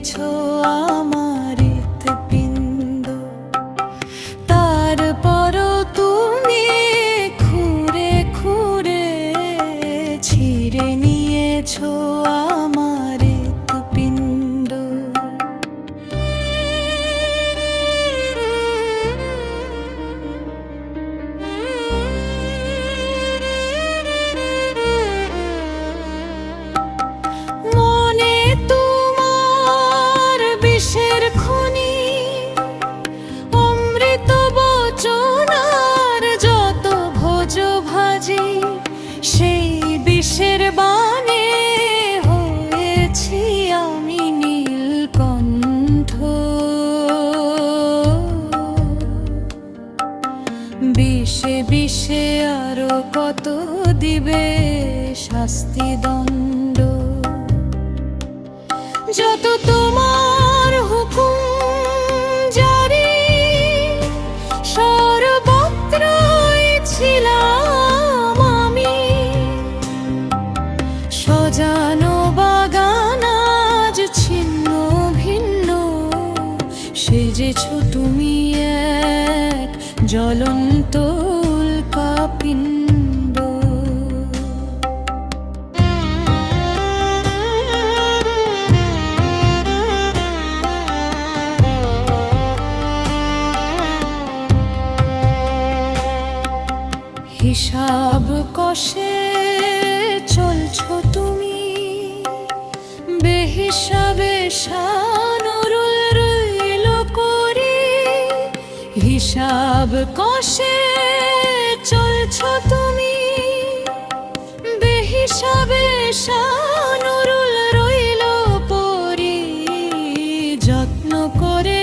নিয়েছো আমার হৃৎপিণ্ড, তারপরও তুমি খুঁড়ে খুঁড়ে ছিঁড়ে নিয়েছো আমার হৃৎপিণ্ড। মনে তোমার বিষের খনি, অমৃত বচন আর যত ভোজ ভাজি, সেই বিষের বাণে হয়েছি আমি নীলকণ্ঠ। বিষে বিষে আরো কত দিবে শাস্তি দণ্ড, যত তোমার হুকুম জারি সর্বত্রই ছিলাম আমি। সজানো বাগান আজ ছিন্ন ভিন্ন, সেজেছো তুমি এক জ্বলন্ত উল্কাপিণ্ড। হিসাব কষে চলছো তুমি, বেহিসাবে শানুরুল রইল করি। হিসাব কষে চলছো তুমি, বেহিসাবে শানুরুল রইল পরি। যত্ন করে